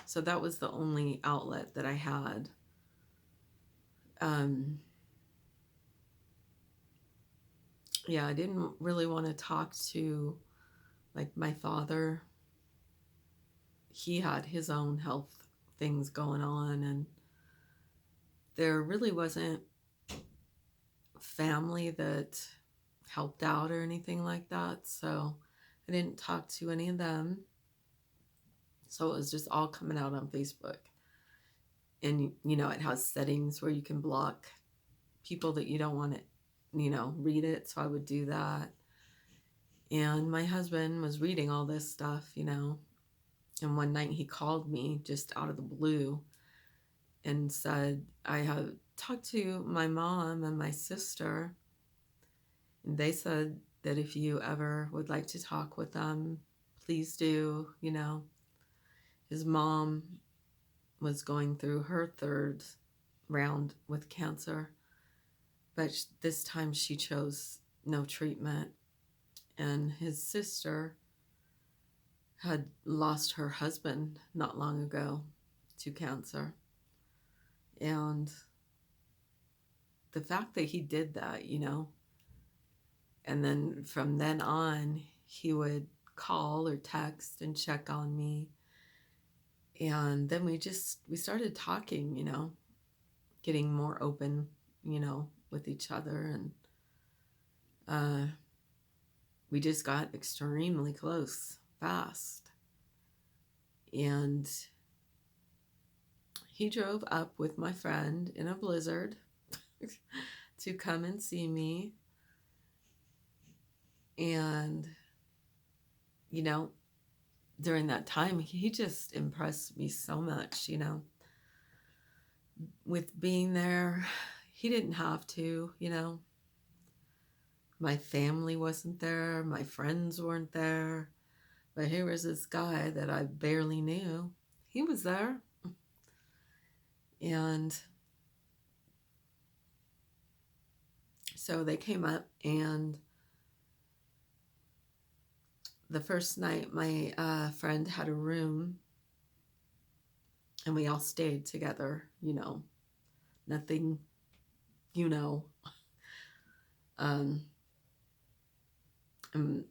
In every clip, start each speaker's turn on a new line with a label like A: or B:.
A: So that was the only outlet that I had. Um, yeah, I didn't really want to talk to like my father. He had his own health things going on, and there really wasn't family that helped out or anything like that. So I didn't talk to any of them. So it was just all coming out on Facebook. And, it has settings where you can block people that you don't want to, read it. So I would do that. And my husband was reading all this stuff, and one night he called me just out of the blue and said, I have talked to my mom and my sister, and they said that if you ever would like to talk with them, please do. His mom was going through her third round with cancer, but this time she chose no treatment. And his sister had lost her husband not long ago to cancer. And the fact that he did that, and then from then on, he would call or text and check on me. And then we started talking, getting more open, with each other. And uh, we just got extremely close fast. And he drove up with my friend in a blizzard to come and see me. And, you know, during that time, he just impressed me so much, with being there. He didn't have to, My family wasn't there, my friends weren't there. But here was this guy that I barely knew. He was there. And so they came up, and the first night my friend had a room, and we all stayed together, nothing, you know. Um, and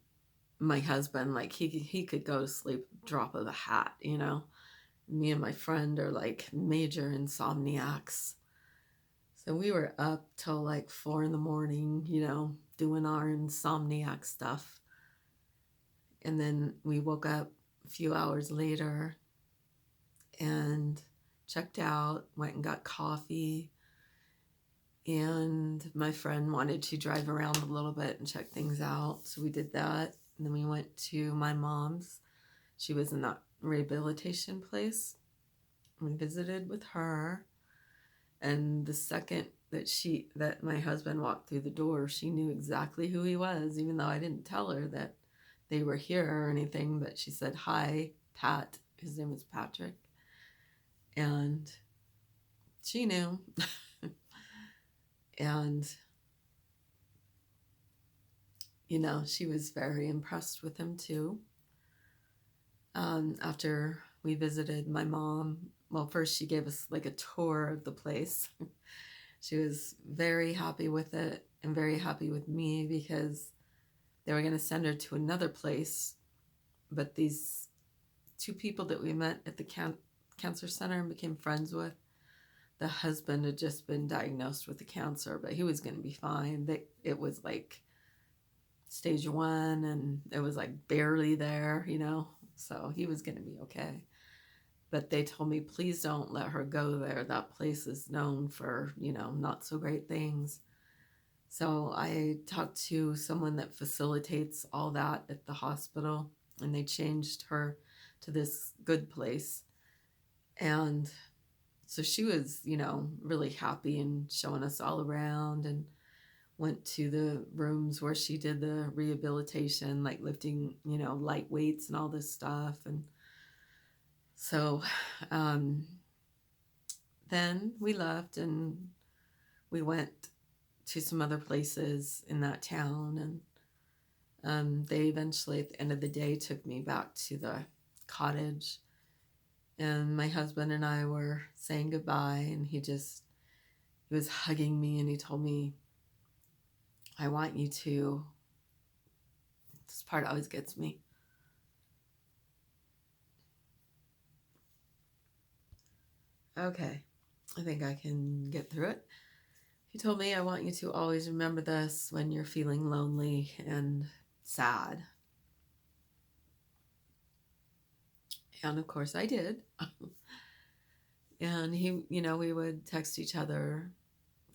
A: my husband, like, he could go to sleep drop of a hat, Me and my friend are like major insomniacs. So we were up till like 4 in the morning, doing our insomniac stuff. And then we woke up a few hours later and checked out, went and got coffee. And my friend wanted to drive around a little bit and check things out. So we did that. And then we went to my mom's. She was in that rehabilitation place. We visited with her. And the second that my husband walked through the door, she knew exactly who he was, even though I didn't tell her that they were here or anything. But she said, "Hi, Pat." His name is Patrick. And she knew. And, she was very impressed with him too. After we visited my mom, well, first she gave us like a tour of the place. She was very happy with it and very happy with me because they were going to send her to another place. But these two people that we met at the cancer center and became friends with, the husband had just been diagnosed with the cancer, but he was going to be fine. It was like stage 1, and it was like barely there, so he was going to be okay. But they told me, please don't let her go there. That place is known for, not so great things. So I talked to someone that facilitates all that at the hospital, and they changed her to this good place. And so she was, really happy and showing us all around, and went to the rooms where she did the rehabilitation, like lifting, light weights and all this stuff. And so then we left, and we went to some other places in that town. And they eventually, at the end of the day, took me back to the cottage. And my husband and I were saying goodbye, and he was hugging me, and he told me, I want you to, this part always gets me. Okay, I think I can get through it. He told me, I want you to always remember this when you're feeling lonely and sad. And of course I did. And he, we would text each other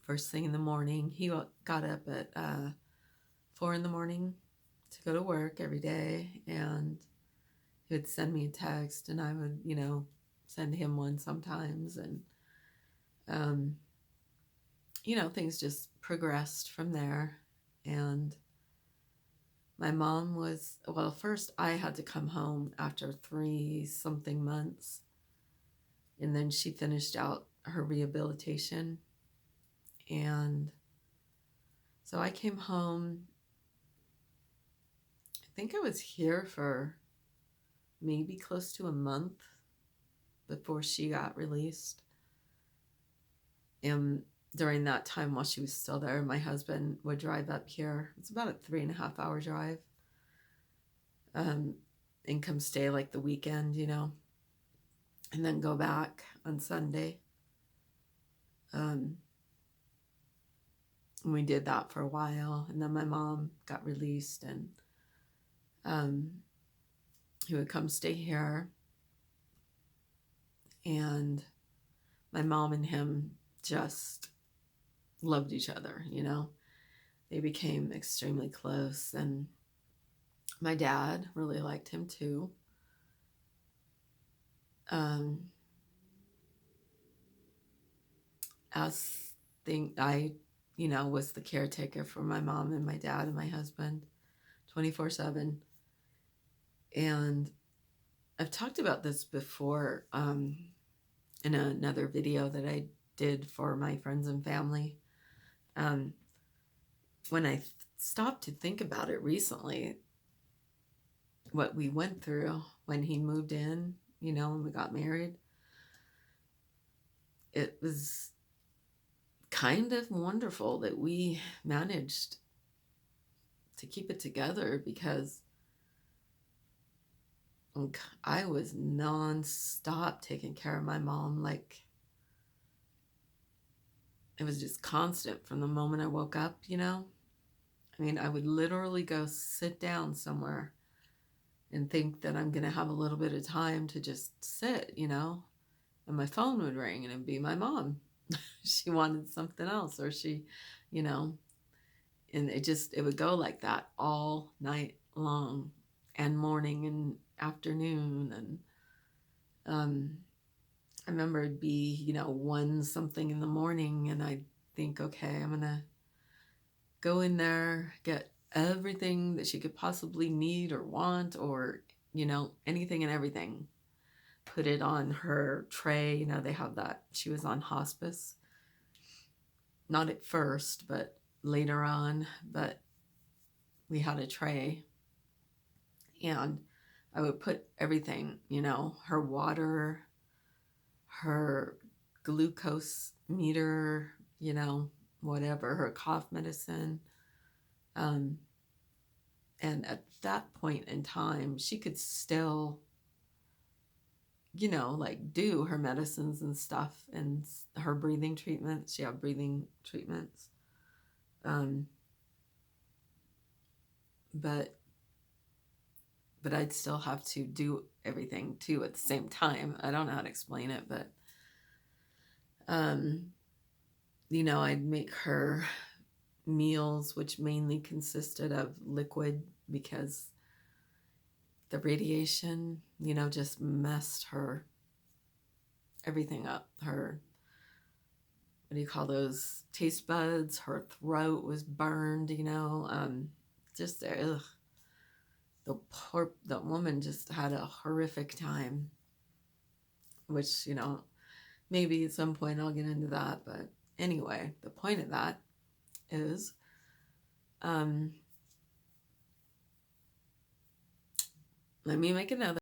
A: first thing in the morning. He got up at 4 in the morning to go to work every day, and he would send me a text, and I would, send him one sometimes. And, things just progressed from there. And my mom was, well, first I had to come home after 3-something months. And then she finished out her rehabilitation. And so I came home. I think I was here for maybe close to a month before she got released. And during that time, while she was still there, my husband would drive up here. It's about a 3.5-hour drive. And come stay like the weekend, and then go back on Sunday. And we did that for a while, and then my mom got released, and he would come stay here. And my mom and him just loved each other, They became extremely close, and my dad really liked him too. I was the caretaker for my mom and my dad and my husband 24/7. And I've talked about this before in another video that I did for my friends and family. When I stopped to think about it recently, what we went through when he moved in, when we got married, it was kind of wonderful that we managed to keep it together, because I was non-stop taking care of my mom. Like, it was just constant from the moment I woke up, I mean, I would literally go sit down somewhere and think that I'm going to have a little bit of time to just sit, and my phone would ring, and it'd be my mom. She wanted something else, or she, and it would go like that all night long, and morning and afternoon. And I remember it'd be 1 something in the morning, and I'd think, okay, I'm gonna go in there, get everything that she could possibly need or want, or anything and everything, put it on her tray. They have that. She was on hospice, not at first, but later on. But we had a tray, and I would put everything, her water, her glucose meter, whatever, her cough medicine. And at that point in time, she could still, like do her medicines and stuff, and her breathing treatments. She had breathing treatments. But I'd still have to do everything too at the same time. I don't know how to explain it, but I'd make her meals, which mainly consisted of liquid, because the radiation, just messed her everything up. Her, what do you call those, taste buds? Her throat was burned, just ugh. The woman just had a horrific time, which, maybe at some point I'll get into that. But anyway, the point of that is, let me make another